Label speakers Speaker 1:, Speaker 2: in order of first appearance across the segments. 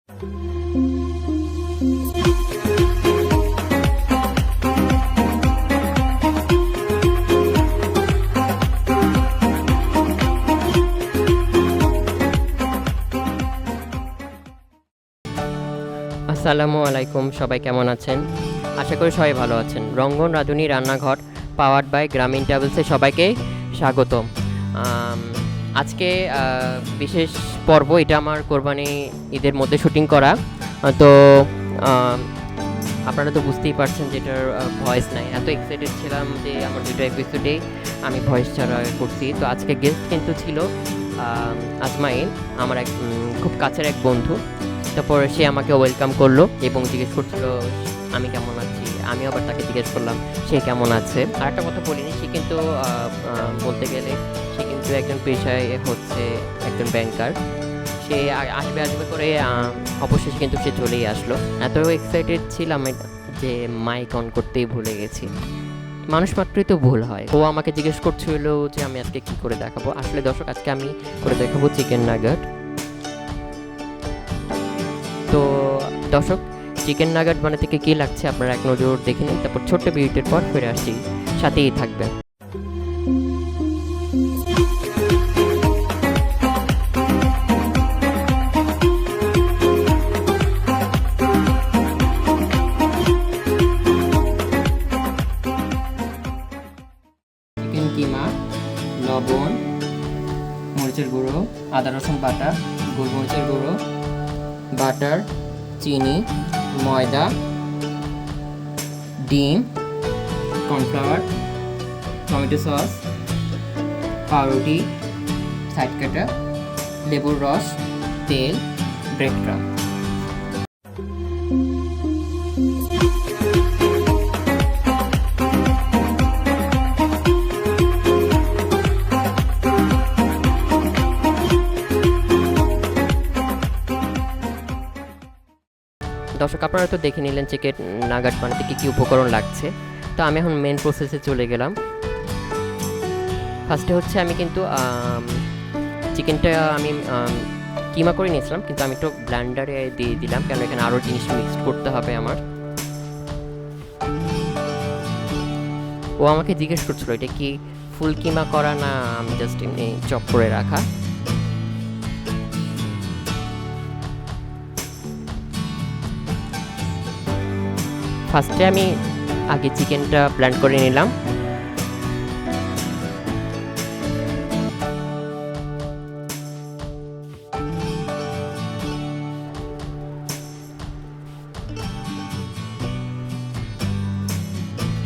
Speaker 1: আসসালামু আলাইকুম, সবাই কেমন আছেন? আশা করি সবাই ভালো আছেন। রঙ্গন রাঁধুনি রান্নাঘর পাওয়ার্ড বাই গ্রামীণ ট্রাভেলসে সবাইকে স্বাগতম। আজকে বিশেষ পর্ব, এটা আমার কোরবানি ঈদের মধ্যে শুটিং করা। তো আপনারা তো বুঝতেই পারছেন যে এটার ভয়েস নাই। এত এক্সাইটেড ছিলাম যে আমার দুটো এপিসোডেই আমি ভয়েস ছাড়া করছি। তো আজকে গেস্ট কিন্তু ছিল আজমাইল, আমার এক খুব কাছের এক বন্ধু। তারপর সে আমাকে ওয়েলকাম করলো এবং জিজ্ঞেস করছিল আমি কেমন আছি। আমি আবার তাকে জিজ্ঞেস করলাম সে কেমন আছে। আর একটা কথা বলিনি, সে কিন্তু বলতে গেলে সে কিন্তু একজন পেশায় হচ্ছে একজন ব্যাংকার। সে আসবে করে অবশেষে কিন্তু সে চলেই আসলো। এত এক্সাইটেড ছিলাম যে মাইক অন করতেই ভুলে গেছি। মানুষ মাত্রই তো ভুল হয়। ও আমাকে জিজ্ঞেস করছিল যে আমি আজকে কি করে দেখাবো। আসলে দর্শক, আজকে আমি করে দেখাবো চিকেন নাগেট। তো দর্শক, চিকেন নাগেট বানাতে থেকে কী লাগছে আপনারা এক নজর দেখে নিন, তারপর ছোট্ট বিরতির পর ফিরে আসছি, সাথেই থাকবেন। চিকেন কিমা, লবণ, মরিচের গুঁড়ো, আদা রসুন বাটা, গোলমরিচের গুঁড়ো, বাটার, চিনি, ময়দা, ডিম, কর্নফ্লাওয়ার, টমেটো সস, পাউরুটি, সাইড কাটা, লেবুর রস, তেল, ব্রেড ক্রাম্ব। দর্শক, আপনারা তো দেখে নিলেন চিকেন নাগেট বানাতে কী কী উপকরণ লাগছে। তো আমি এখন মেন প্রসেসে চলে গেলাম। ফার্স্টে হচ্ছে আমি কিন্তু চিকেনটা আমি কিমা করে নিয়েছিলাম, কিন্তু আমি একটু ব্লেন্ডারে দিয়ে দিলাম, কেন এখানে আরও জিনিস মিক্সড করতে হবে আমার। ও আমাকে জিজ্ঞেস করছিল এটা কি ফুল কিমা করা না আমি জাস্ট এমনি চপ করে রাখা। ফার্স্টে আমি আগে চিকেনটা ব্লেন্ড করে নিলাম।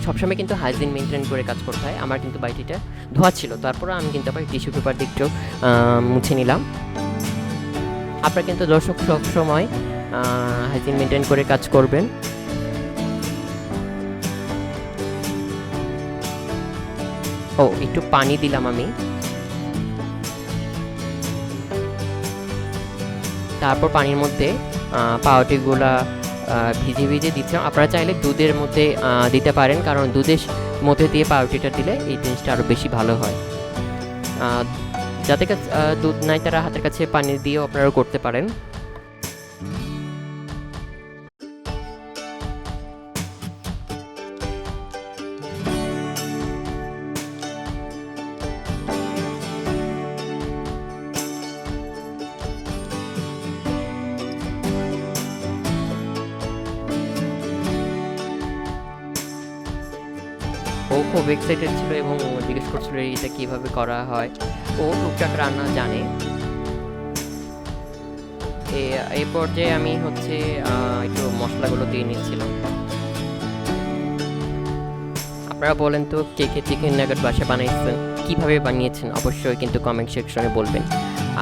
Speaker 1: সবসময় কিন্তু হাইজিন মেনটেন করে কাজ করতে হয়। আমার কিন্তু বাড়িটা ধোয়া ছিল, তারপরে আমি কিন্তু আবার টিস্যু পেপার দিয়ে একটু মুছে নিলাম। আপনারা কিন্তু দর্শক সবসময় হাইজিন মেনটেন করে কাজ করবেন। ও একটু পানি দিলাম আমি, তারপর পানির মধ্যে পাউরুটিগুলা ভিজে ভিজে দিচ্ছিলাম। আপনারা চাইলে দুধের মধ্যে দিতে পারেন, কারণ দুধের মধ্যে দিয়ে পাউরুটিটা দিলে এই জিনিসটা আরও বেশি ভালো হয়। যাদের কাছে দুধ নাই তারা হাতের কাছে পানি দিয়েও আপনারা করতে পারেন। ও খুব এক্সাইটেড ছিল এবং জিজ্ঞেস করছিল এটা কিভাবে করা হয়। ও টুকটাক রান্না জানে। এই পর্যায়ে আমি হচ্ছে একটু মশলাগুলো দিয়ে নিচ্ছিলাম। আপনারা বলেন তো কে কে চিকেন নাগেট বাসায় বানিয়েছেন, কীভাবে বানিয়েছেন অবশ্যই কিন্তু কমেন্ট সেকশনে বলবেন।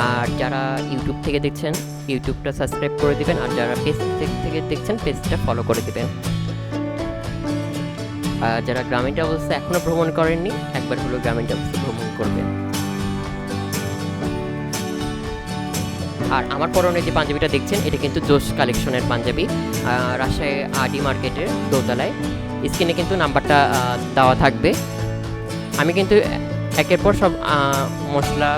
Speaker 1: আর যারা ইউটিউব থেকে দেখছেন ইউটিউবটা সাবস্ক্রাইব করে দিবেন, আর যারা পেজ থেকে দেখছেন পেজটা ফলো করে দিবেন। যারা গ্রামীণ ট্রাভেলসে এখনও ভ্রমণ করেননি, একবার হলো গ্রামীণ ট্রাভেলসে ভ্রমণ করবেন। আর আমার পরনে যে পাঞ্জাবিটা দেখছেন এটা কিন্তু জোশ কালেকশনের পাঞ্জাবি, রাজশাহী আডি মার্কেটের দোতলায়। স্ক্রিনে কিন্তু নাম্বারটা দেওয়া থাকবে। আমি কিন্তু একের পর সব মশলা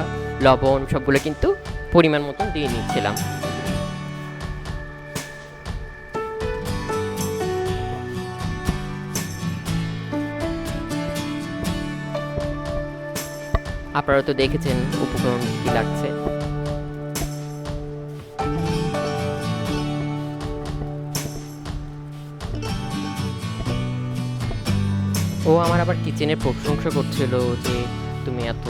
Speaker 1: লবণ সবগুলো কিন্তু পরিমাণ মতন দিয়ে নিচ্ছিলাম। আপনারা তো দেখেছেন উপকরণ কি লাগছে। ও আমার আবার কিচেনের প্রশংসা করছিল যে তুমি এত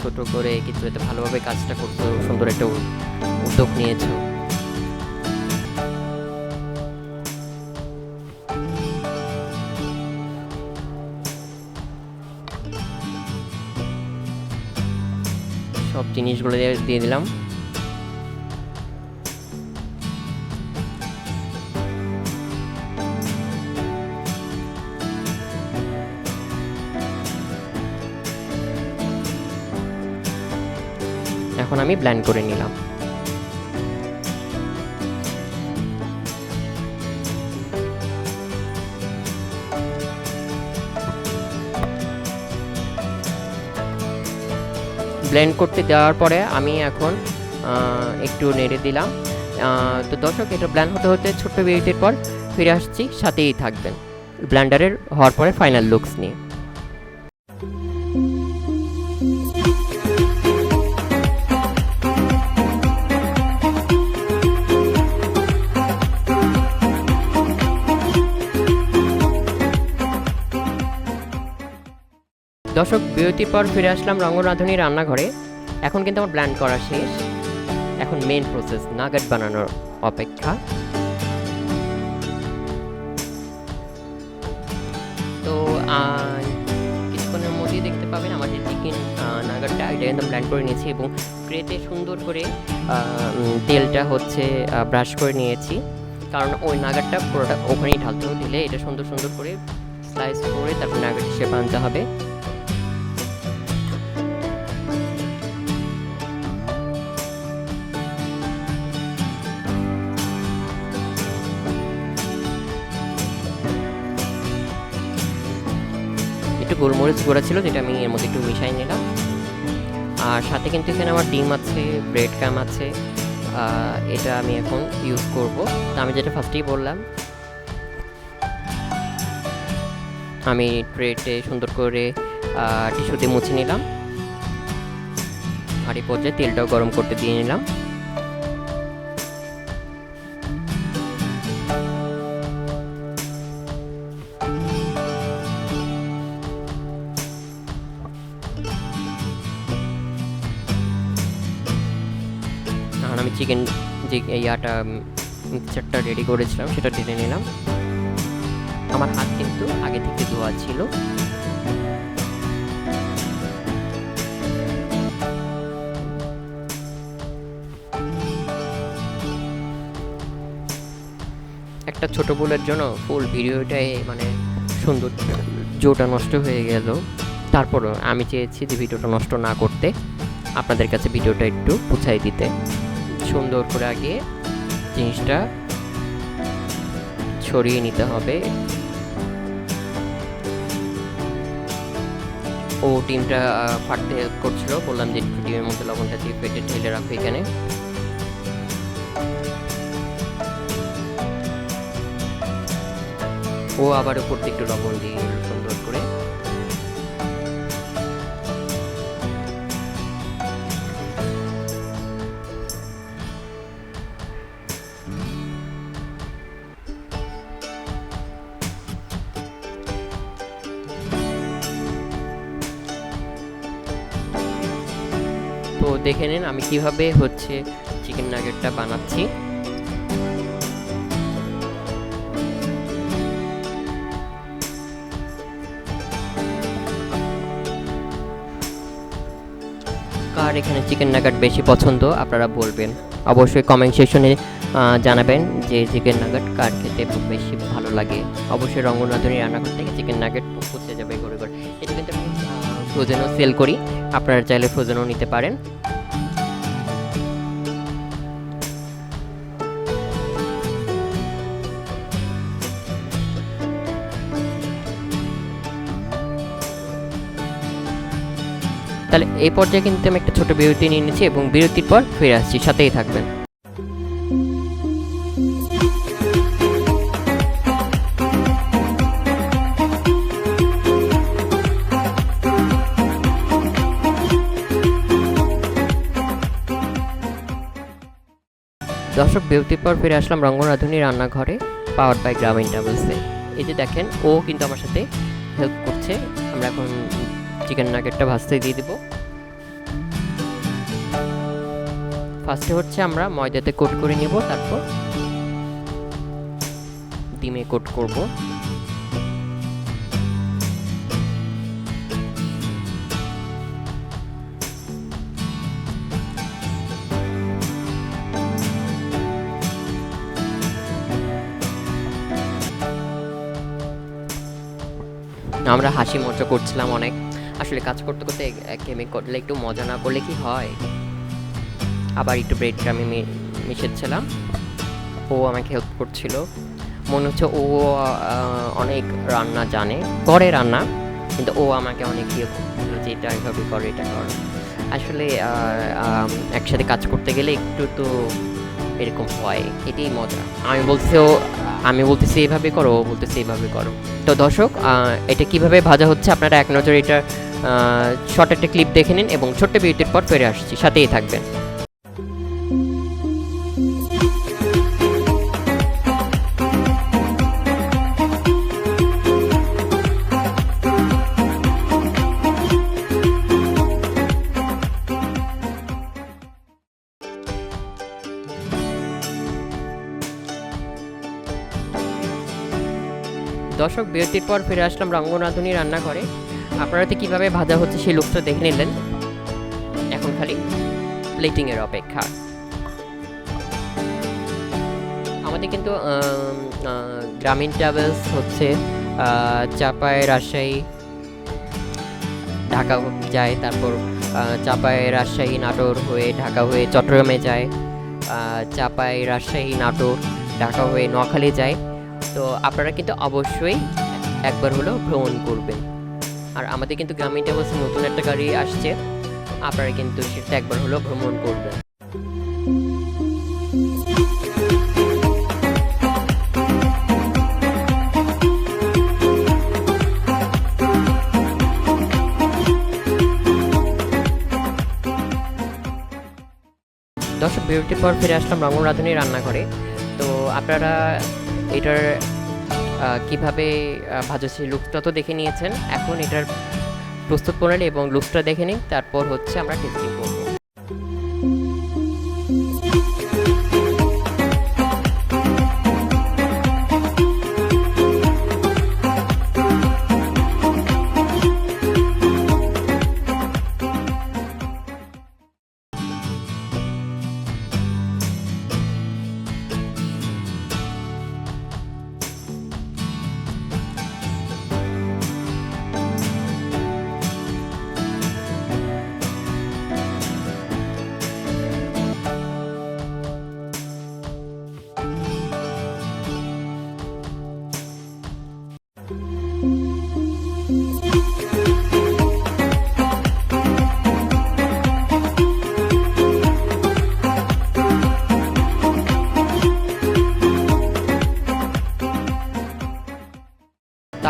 Speaker 1: ছোট করে কিন্তু এত ভালোভাবে কাজটা করছো, সুন্দর একটা উদ্যোগ নিয়েছো। সব জিনিসগুলো দিয়ে দিলাম। এখন আমি ব্লেন্ড করে নিলাম। ব্লেন্ড করতে দেওয়ার পরে আমি এখন একটু নেড়ে দিলাম। তো দর্শক, এটা ব্লেন্ড হতে হতে ছোট্ট বিরতির পর ফিরে আসছি, সাথেই থাকবেন ব্লেন্ডারের হওয়ার পরে ফাইনাল লুকস নিয়ে। দর্শক, বিরতির পর ফিরে আসলাম রঙ্গরাঁধুনি রান্নাঘরে। এখন কিন্তু আমার ব্লেন্ড করা শেষ। এখন মেইন প্রসেস নাগেট বানানোর অপেক্ষা। তো কিছুক্ষণের মধ্যেই দেখতে পাবেন আমার যে চিকেন নাগেটটা এটা কিন্তু ব্লেন্ড করে নিয়েছি এবং ট্রেতে সুন্দর করে তেলটা হচ্ছে ব্রাশ করে নিয়েছি, কারণ ওই নাগেটটা পুরোটা ওখানেই ঢালতে হবে। ঢেলে এটা সুন্দর সুন্দর করে স্লাইস করে তারপর নাগেট শেপ আনতে হবে। একটু গোলমরিচ গুঁড়া ছিল যেটা আমি এর মধ্যে একটু মিশাই নিলাম। আর সাথে কিন্তু এখানে আমার ডিম আছে, ব্রেড ক্রাম আছে, এটা আমি এখন ইউজ করব। তো আমি যেটা ফার্স্টেই বললাম, আমি ট্রেতে সুন্দর করে টিস্যু দিয়ে মুছে নিলাম। আর এই পর্যায়ে তেলটাও গরম করতে দিয়ে নিলাম। আমি চিকেন যে মিক্সচারটা রেডি করেছিলাম সেটা ঢেলে নিলাম। আমার হাত কিন্তু আগে থেকে ধোয়া ছিল। একটা ছোট ভুলের জন্য ফুল ভিডিওটাই মানে সুন্দর জোটা নষ্ট হয়ে গেল। তারপরও আমি চেয়েছি যে ভিডিওটা নষ্ট না করতে, আপনাদের কাছে ভিডিওটা একটু বুঝাই দিতে। সুন্দর করে আগে জিনিসটা ছড়িয়ে নিতে হবে। ও ডিমটা ফাটতে হেল্প করছিল, বললাম যে একটু ডিমের মধ্যে লবণটা দিয়ে পেটে ঢেলে রাখো এখানে। ও আবার উপর থেকে একটু লবণ দিয়ে সুন্দর করে। তো দেখে নিন আমি কিভাবে হচ্ছে চিকেন নাগেটটা বানাচ্ছি। কার এখানে চিকেন নাগেট বেশি পছন্দ আপনারা বলবেন, অবশ্যই কমেন্ট সেকশনে জানাবেন যে চিকেন নাগেট কার খেতে বেশি ভালো লাগে। অবশ্যই রঙ্গনাথনী রান্নাঘর থেকে চিকেন নাগেট পৌঁছে যাবে ঘুরে ঘুরে। এটা কিন্তু আমি ফ্রোজেনও সেল করি, আপনারা চাইলে ফ্রোজেনও নিতে পারেন। তাহলে এই পর্যায়ে কিন্তু আমি একটা ছোট বিরতি নিয়ে নিচ্ছি এবং বিরতির পর ফিরে আসছি, সাথেই থাকবেন। দর্শক বিরতির পর ফিরে আসলাম রঙ্গরাধুনী রান্নাঘরে, পাওয়ার্ড বাই গ্রামীণ ট্রাভেলসে। এই যে দেখেন, ও কিন্তু আমার সাথে হেল্প করছে। আমরা এখন চিকেন নাগেটটা ভাজতে দিয়ে দেবো। ফার্স্টে হচ্ছে আমরা ময়দাতে কোট করে নিব, তারপর ডিমে কোট করব। আমরা হাসি মজা করছিলাম অনেক। আসলে কাজ করতে করতে একঘেয়েমি করলে একটু মজা না করলে কি হয়। আবার একটু ব্রেডটা আমি মিশাচ্ছিলাম, ও আমাকে হেল্প করছিল। মনে হচ্ছে ও অনেক রান্না জানে, করে রান্না, কিন্তু ও আমাকে অনেক ইয়ে করছিল যে এটা এইভাবে করে, এটা কর। আসলে একসাথে কাজ করতে গেলে একটু তো এরকম হয়, এটাই মজা। আমি বলতেছি এইভাবে করো, ও বলতেছে এইভাবে করো। তো দর্শক, এটা কিভাবে ভাজা হচ্ছে আপনারা এক নজরে এটা শর্ট একটা ক্লিপ দেখে নিন এবং ছোট্ট বিরতির পর ফিরে আসছি, সাথেই থাকবেন। দর্শক বিরতির পর ফিরে আসলাম রঙ্গরাধুনী রান্নাঘরে। আপনারা তো কীভাবে ভাজা হচ্ছে সেই লুকটা দেখে নিলেন, এখন খালি প্লেটিংয়ের অপেক্ষা। আমাদের কিন্তু গ্রামীণ ট্রাভেলস হচ্ছে চাপায় রাজশাহী ঢাকা যায়, তারপর চাপায় রাজশাহী নাটোর হয়ে ঢাকা হয়ে চট্টগ্রামে যায়, চাপায় রাজশাহী নাটোর ঢাকা হয়ে নোয়াখালী যায়। তো আপনারা কিন্তু অবশ্যই একবার হলেও ভ্রমণ করবেন। আর আমাদের কিন্তু গ্রামীণ ট্রাভেলসে নতুন একটা গাড়ি আসছে, আপনারা কিন্তু সেটা একবার হলেও ভ্রমণ করবেন। দর্শক বিরতির পর ফিরে আসলাম রঙ্গরাধুনী রান্নাঘরে। তো আপনারা এটার কিভাবে ভাজা সেই লুকসটা তো দেখে নিয়েছেন, এখন এটার প্রস্তুত প্রণালী এবং লুকসটা দেখে নিন, তারপর হচ্ছে আমরা টেস্টিং করব।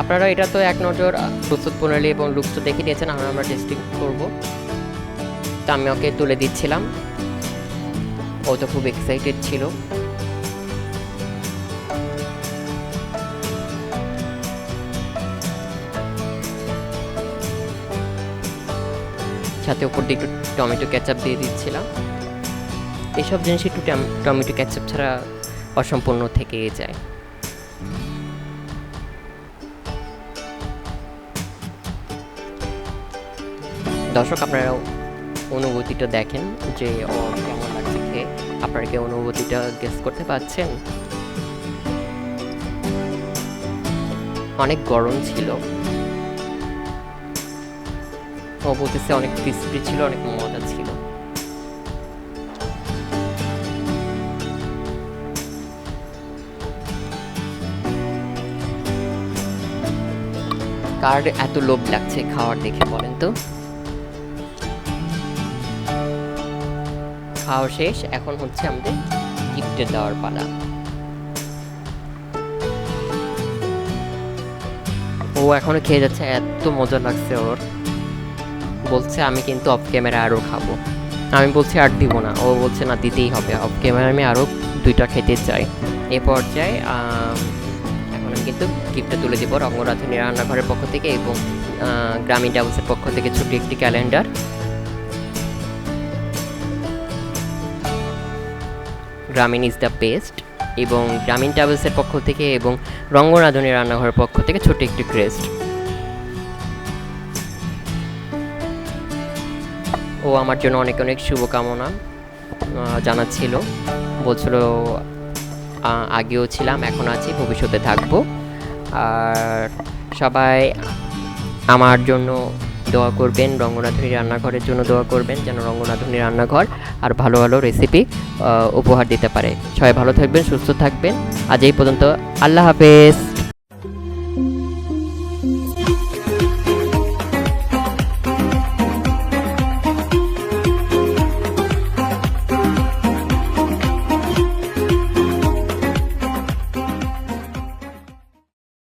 Speaker 1: আপনারা এটা তো এক নজর প্রস্তুত প্রণালী এবং লুকসটা দেখে নিয়েছেন, আমরা টেস্টিং করব। তা আমি ওকে তুলে দিচ্ছিলাম, ও তো খুব এক্সাইটেড ছিল। সাথে উপর দিয়ে একটু টমেটো কেচাপ দিয়ে দিচ্ছিলাম। এইসব জিনিস একটু টমেটো কেচাপ ছাড়া অসম্পূর্ণ থেকে যায়। দর্শক, আপনারা অনুভূতিটা দেখেন যে ও কেমন লাগছে খেয়ে। আপনারা কি অনুভূতিটা গেস করতে পারছেন? অনেক গরম ছিল, ও বলতেছে অনেক ক্রিস্পি ছিল, অনেক মজা ছিল। কার এত লোভ লাগছে খাওয়ার দেখে বলেন তো? খাওয়া শেষ, এখন হচ্ছে আমাদের গিফটে দেওয়ার পালা। ও এখনো খেয়ে যাচ্ছে, এত মজা লাগছে ওর। বলছে আমি কিন্তু অফ ক্যামেরা আরও খাবো। আমি বলছি আর দিব না, ও বলছে না দিতেই হবে, অফ ক্যামেরা আমি আরও দুইটা খেতে চাই। এ পর্যায়ে এখন আমি কিন্তু গিফটটা তুলে দেবো রঙ্গরাধুনী রান্নাঘরের পক্ষ থেকে এবং গ্রামীণ ট্রাভেলসের পক্ষ থেকে ছোট্ট একটি ক্যালেন্ডার। গ্রামীণ ইজ দ্য বেস্ট এবং গ্রামীণ ট্রাভেলসের পক্ষ থেকে এবং রঙ্গরাধুনী রান্নাঘরের পক্ষ থেকে ছোট্ট একটি ক্রেস্ট। ও আমার জন্য অনেক অনেক শুভকামনা জানাচ্ছিল, বলছিল আগেও ছিলাম, এখন আছি, ভবিষ্যতে থাকবো। আর সবাই আমার জন্য দোয়া করবেন, রঙ্গনাথনী রান্নাঘরের জন্য দোয়া করবেন, যেন রঙ্গনাথনী রান্নাঘর আর ভালো ভালো রেসিপি উপহার দিতে পারে। সবাই ভালো থাকবেন, সুস্থ থাকবেন। আজ এই পর্যন্ত, আল্লাহ হাফেজ।